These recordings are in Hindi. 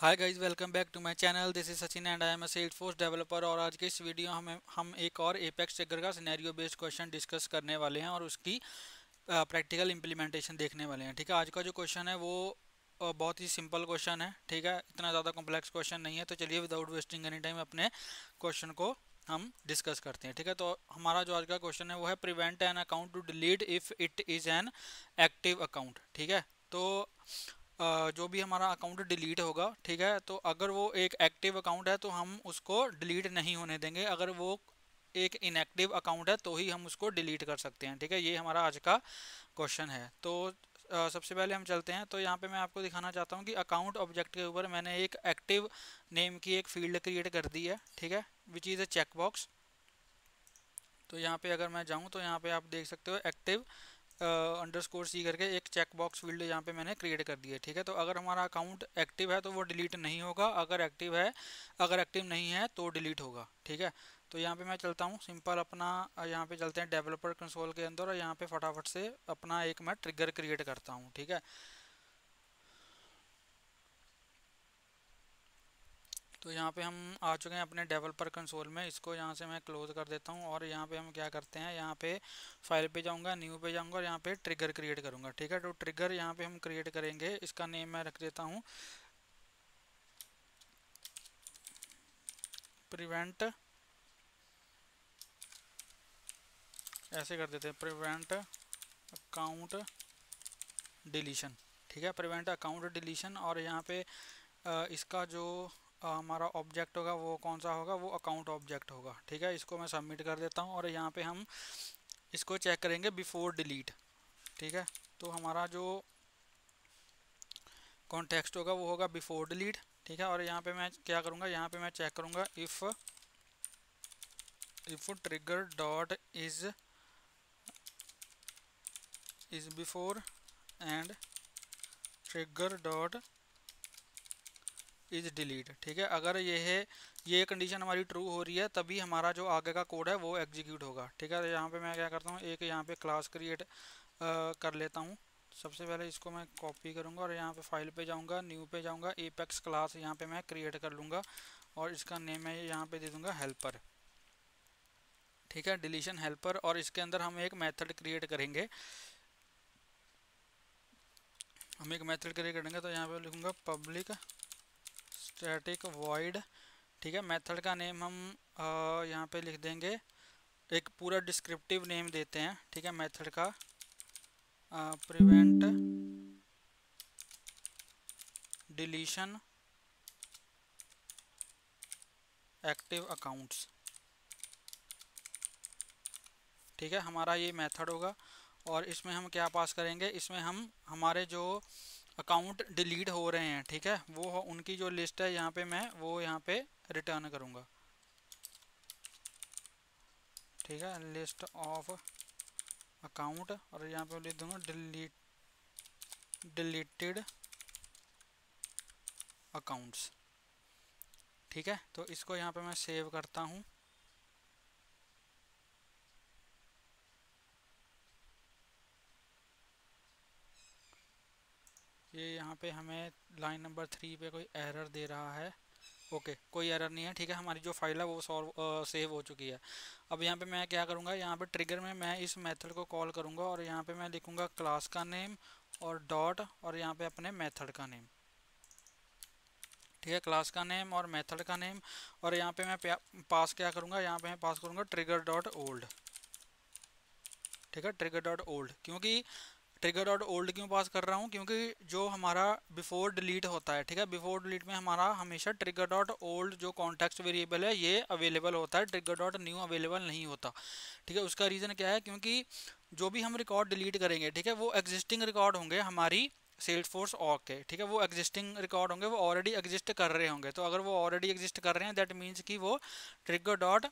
Hi guys, welcome back to my channel. This is Sachin and I am a Salesforce developer. और आज के इस वीडियो हम एक और एपेक्स ट्रिगर का सिनेरियो बेस्ड क्वेश्चन डिस्कस करने वाले हैं और उसकी प्रैक्टिकल इम्प्लीमेंटेशन देखने वाले हैं। ठीक है, आज का जो क्वेश्चन है वो बहुत ही सिंपल क्वेश्चन है। ठीक है, इतना ज़्यादा कॉम्प्लेक्स क्वेश्चन नहीं है। तो चलिए विदाउट वेस्टिंग एनी टाइम अपने क्वेश्चन को हम डिस्कस करते हैं। ठीक है, तो हमारा जो आज का क्वेश्चन है वो है prevent an account to delete if it is an active account. ठीक है, तो जो भी हमारा अकाउंट डिलीट होगा, ठीक है, तो अगर वो एक एक्टिव अकाउंट है तो हम उसको डिलीट नहीं होने देंगे। अगर वो एक इनएक्टिव अकाउंट है तो ही हम उसको डिलीट कर सकते हैं। ठीक है, ये हमारा आज का क्वेश्चन है। तो सबसे पहले हम चलते हैं। तो यहाँ पे मैं आपको दिखाना चाहता हूँ कि अकाउंट ऑब्जेक्ट के ऊपर मैंने एक एक्टिव नेम की एक फील्ड क्रिएट कर दी है। ठीक है, which is a check box. तो यहाँ पे अगर मैं जाऊँ तो यहाँ पे आप देख सकते हो एक्टिव अंडरस्कोर सी करके एक चेक बॉक्स फील्ड यहाँ पे मैंने क्रिएट कर दी है। ठीक है, तो अगर हमारा अकाउंट एक्टिव है तो वो डिलीट नहीं होगा, अगर एक्टिव नहीं है तो डिलीट होगा। ठीक है, तो यहाँ पे मैं चलता हूँ सिंपल अपना, यहाँ पे चलते हैं डेवलपर कंसोल के अंदर और यहाँ पे फटाफट से अपना एक मैं ट्रिगर क्रिएट करता हूँ। ठीक है, तो यहाँ पे हम आ चुके हैं अपने डेवलपर कंसोल में। इसको यहाँ से मैं क्लोज कर देता हूँ और यहाँ पे हम क्या करते हैं, यहाँ पे फाइल पे जाऊँगा, न्यू पे जाऊँगा और यहाँ पे ट्रिगर क्रिएट करूँगा। ठीक है, तो ट्रिगर यहाँ पे हम क्रिएट करेंगे, इसका नेम मैं रख देता हूँ प्रिवेंट, ऐसे कर देते हैं प्रिवेंट अकाउंट डिलीशन। ठीक है, प्रिवेंट अकाउंट डिलीशन। और यहाँ पे इसका जो हमारा ऑब्जेक्ट होगा वो कौन सा होगा, वो अकाउंट ऑब्जेक्ट होगा। ठीक है, इसको मैं सबमिट कर देता हूँ और यहाँ पे हम इसको चेक करेंगे बिफोर डिलीट। ठीक है, तो हमारा जो कॉन्टेक्स्ट होगा वो होगा बिफोर डिलीट। ठीक है, और यहाँ पे मैं क्या करूँगा, यहाँ पे मैं चेक करूँगा if trigger dot is before and trigger dot is delete. ठीक है, अगर ये कंडीशन हमारी ट्रू हो रही है तभी हमारा जो आगे का कोड है वो एग्जीक्यूट होगा। ठीक है, तो यहाँ पे मैं क्या करता हूँ, एक यहाँ पे क्लास क्रिएट कर लेता हूँ। सबसे पहले इसको मैं कॉपी करूँगा और यहाँ पे फाइल पे जाऊँगा, न्यू पे जाऊँगा, एपेक्स क्लास यहाँ पे मैं क्रिएट कर लूँगा और इसका नेम मैं यहाँ पे दे दूँगा हेल्पर। ठीक है, डिलीशन हेल्पर। और इसके अंदर हम एक मेथड क्रिएट करेंगे, हम एक मेथड क्रिएट करेंगे। तो यहाँ पे लिखूँगा पब्लिक स्टैटिक वॉइड। ठीक है, मेथड का नेम हम यहाँ पे लिख देंगे, एक पूरा डिस्क्रिप्टिव नेम देते हैं। ठीक है, मेथड का प्रिवेंट डिलीशन एक्टिव अकाउंट्स। ठीक है, हमारा ये मेथड होगा और इसमें हम क्या पास करेंगे, इसमें हम हमारे जो अकाउंट डिलीट हो रहे हैं, ठीक है, वो उनकी जो लिस्ट है यहाँ पे मैं वो यहाँ पे रिटर्न करूँगा। ठीक है, लिस्ट ऑफ अकाउंट और यहाँ पे लिख दूँगा डिलीटेड अकाउंट्स। ठीक है, तो इसको यहाँ पे मैं सेव करता हूँ। ये यहाँ पे हमें लाइन नंबर 3 पे कोई एरर दे रहा है। ओके, कोई एरर नहीं है। ठीक है, हमारी जो फाइल है वो सेव हो चुकी है। अब यहाँ पे मैं क्या करूँगा, यहाँ पे ट्रिगर में मैं इस मेथड को कॉल करूँगा और यहाँ पे मैं लिखूँगा क्लास का नेम और डॉट और यहाँ पे अपने मेथड का नेम। ठीक है, क्लास का नेम और मेथड का नेम। और यहाँ पे मैं पास क्या करूँगा, यहाँ पे मैं पास करूँगा ट्रिगर डॉट ओल्ड। ठीक है, ट्रिगर डॉट ओल्ड, क्योंकि ट्रिगर डॉट ओल्ड क्यों पास कर रहा हूँ, क्योंकि जो हमारा बिफोर डिलीट होता है, ठीक है, बिफोर डिलीट में हमारा हमेशा ट्रिगर डॉट ओल्ड जो कॉन्टेक्स्ट वेरिएबल है ये अवेलेबल होता है, ट्रिगर डॉट न्यू अवेलेबल नहीं होता। ठीक है, उसका रीज़न क्या है, क्योंकि जो भी हम रिकॉर्ड डिलीट करेंगे, ठीक है, वो एग्जिस्टिंग रिकॉर्ड होंगे हमारी सेल्स फोर्स ऑर्ग के। ठीक है, वो एग्जिस्टिंग रिकॉर्ड होंगे, वो ऑलरेडी एग्जिस्ट कर रहे होंगे। तो अगर वो ऑलरेडी एग्जिस्ट कर रहे हैं दैट मीन्स कि वो ट्रिगर डॉट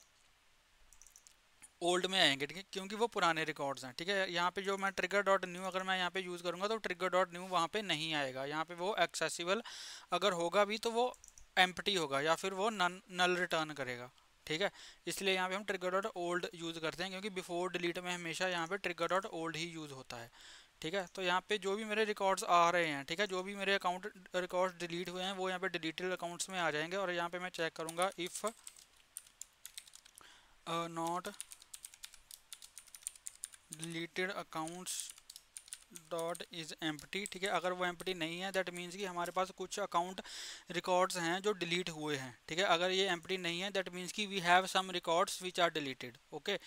ओल्ड में आएंगे। ठीक है, क्योंकि वो पुराने रिकॉर्ड्स हैं। ठीक है, यहाँ पे जो मैं ट्रिगर डॉट न्यू अगर मैं यहाँ पे यूज़ करूँगा तो ट्रिगर डॉट न्यू वहाँ पे नहीं आएगा। यहाँ पे वो एक्सेसिबल अगर होगा भी तो वो एम्प्टी होगा या फिर वो नल रिटर्न करेगा। ठीक है, इसलिए यहाँ पे हम ट्रिगर डॉट ओल्ड यूज़ करते हैं, क्योंकि बिफोर डिलीट में हमेशा यहाँ पे ट्रिगर डॉट ओल्ड ही यूज़ होता है। ठीक है। तो यहाँ पे जो भी मेरे रिकॉर्ड्स आ रहे हैं, ठीक है, जो भी मेरे अकाउंट रिकॉर्ड्स डिलीट हुए हैं वो यहाँ पे डिलीटेड अकाउंट्स में आ जाएंगे। और यहाँ पे मैं चेक करूँगा if not deleted accounts dot is empty, ठीक है। अगर वो एम्प्टी नहीं है दैट मीन्स कि हमारे पास कुछ अकाउंट रिकॉर्ड्स हैं जो डिलीट हुए हैं, ठीक है। अगर ये एम्प्टी नहीं है दैट मीन्स कि we have some records which are deleted, okay.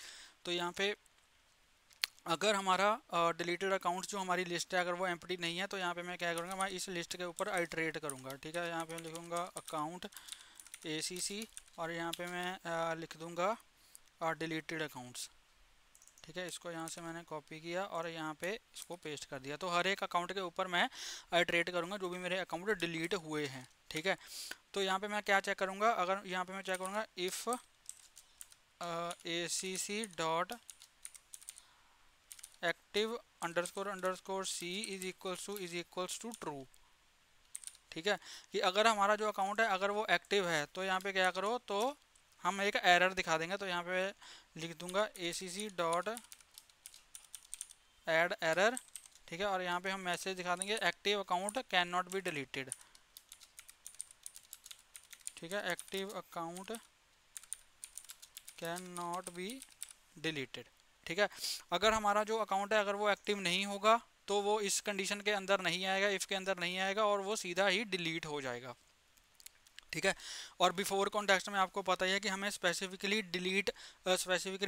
तो यहाँ पे अगर हमारा डिलीटेड अकाउंट्स जो हमारी लिस्ट है अगर वो एम्प्टी नहीं है तो यहाँ पे मैं क्या करूँगा, मैं इस लिस्ट के ऊपर आइट्रेट करूँगा, ठीक है। यहाँ पे मैं लिखूँगा अकाउंट ACC और यहाँ पे मैं लिख दूँगा डिलीटेड अकाउंट्स, ठीक है। इसको यहाँ से मैंने कॉपी किया और यहाँ पे इसको पेस्ट कर दिया। तो हर एक अकाउंट के ऊपर मैं आइट्रेट करूँगा जो भी मेरे अकाउंट डिलीट हुए हैं, ठीक है। तो यहाँ पे मैं क्या चेक करूँगा, अगर यहाँ पे मैं चेक करूँगा if ACC dot active underscore C is equals to true, ठीक है। कि अगर हमारा जो अकाउंट है अगर वो एक्टिव है तो यहाँ पे क्या करो, तो हम एक एरर दिखा देंगे। तो यहाँ पे लिख दूंगा ACC डॉट एड एरर, ठीक है। और यहाँ पे हम मैसेज दिखा देंगे active account can not be deleted, ठीक है। Active account can not be deleted, ठीक है। अगर हमारा जो अकाउंट है अगर वो एक्टिव नहीं होगा तो वो इस कंडीशन के अंदर नहीं आएगा, इफ़ के अंदर नहीं आएगा और वो सीधा ही डिलीट हो जाएगा, ठीक है। और बिफोर कॉन्टेक्स्ट में आपको पता ही है कि हमें स्पेसिफिकली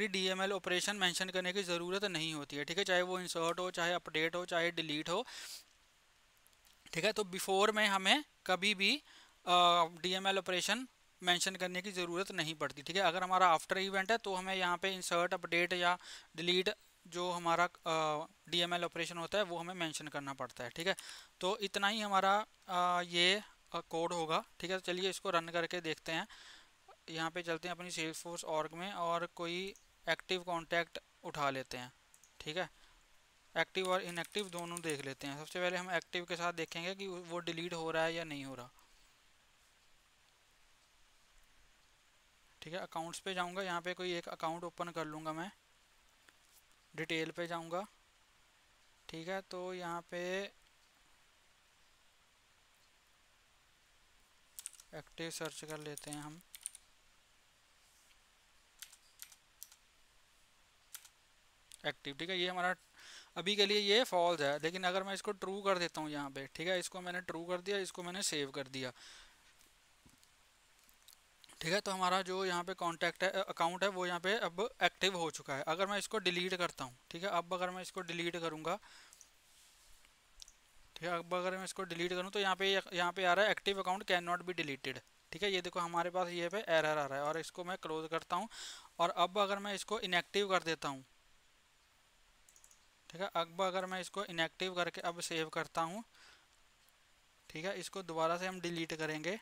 DML ऑपरेशन मेंशन करने की ज़रूरत नहीं होती है, ठीक है। चाहे वो इंसर्ट हो, चाहे अपडेट हो, चाहे डिलीट हो, ठीक है। तो बिफोर में हमें कभी भी DML ऑपरेशन मेंशन करने की ज़रूरत नहीं पड़ती, ठीक है। अगर हमारा आफ्टर इवेंट है तो हमें यहाँ पे इंसर्ट अपडेट या डिलीट जो हमारा DML ऑपरेशन होता है वो हमें मेंशन करना पड़ता है, ठीक है। तो इतना ही हमारा ये कोड होगा, ठीक है। तो चलिए इसको रन करके देखते हैं। यहाँ पे चलते हैं अपनी सेल्सफोर्स ऑर्ग में और कोई एक्टिव कॉन्टैक्ट उठा लेते हैं, ठीक है। एक्टिव और इनएक्टिव दोनों देख लेते हैं। सबसे पहले हम एक्टिव के साथ देखेंगे कि वो डिलीट हो रहा है या नहीं हो रहा, ठीक है। अकाउंट्स पे जाऊंगा, यहाँ पे कोई एक अकाउंट ओपन कर लूँगा मैं, डिटेल पे जाऊंगा, ठीक है। तो यहाँ पे एक्टिव सर्च कर लेते हैं हम, एक्टिव, ठीक है। ये हमारा अभी के लिए ये फॉल्स है, लेकिन अगर मैं इसको ट्रू कर देता हूँ यहाँ पे, ठीक है, इसको मैंने ट्रू कर दिया, इसको मैंने सेव कर दिया, ठीक है। तो हमारा जो यहाँ पे कॉन्टैक्ट है अकाउंट है वो यहाँ पे अब एक्टिव हो चुका है। अगर मैं इसको डिलीट करता हूँ, ठीक है, अब अगर मैं इसको डिलीट करूँगा, ठीक है, अब अगर मैं इसको डिलीट करूँ तो यहाँ पे आ रहा है active account can not be deleted, ठीक है। ये देखो हमारे पास ये पे एरर आ रहा है और इसको मैं क्लोज करता हूँ। और अब अगर मैं इसको इनएक्टिव कर देता हूँ, ठीक है, अब अगर मैं इसको इनएक्टिव करके अब सेव करता हूँ, ठीक है, इसको दोबारा से हम डिलीट करेंगे,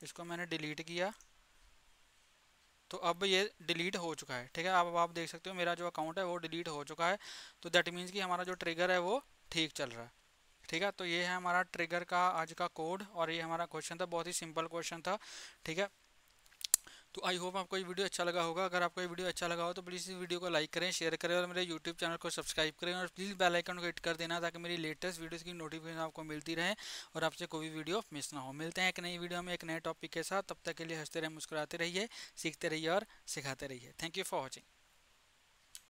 इसको मैंने डिलीट किया तो अब ये डिलीट हो चुका है, ठीक है। अब आप देख सकते हो मेरा जो अकाउंट है वो डिलीट हो चुका है। तो दैट मीन्स कि हमारा जो ट्रिगर है वो ठीक चल रहा है, ठीक है। तो ये है हमारा ट्रिगर का आज का कोड और ये हमारा क्वेश्चन था, बहुत ही सिंपल क्वेश्चन था, ठीक है। तो आई होप आपको ये वीडियो अच्छा लगा होगा। अगर आपको ये वीडियो अच्छा लगा हो तो प्लीज़ इस वीडियो को लाइक करें, शेयर करें और मेरे यूट्यूब चैनल को सब्सक्राइब करें और प्लीज़ बेल आइकन को हिट कर देना ताकि मेरी लेटेस्ट वीडियोस की नोटिफिकेशन आपको मिलती रहे और आपसे कोई भी वीडियो मिस ना हो। मिलते हैं एक नई वीडियो में एक नए टॉपिक के साथ, तब तक के लिए हंसते रहिए, मुस्कुराते रहिए, सीखते रहिए और सिखाते रहिए। Thank you for watching.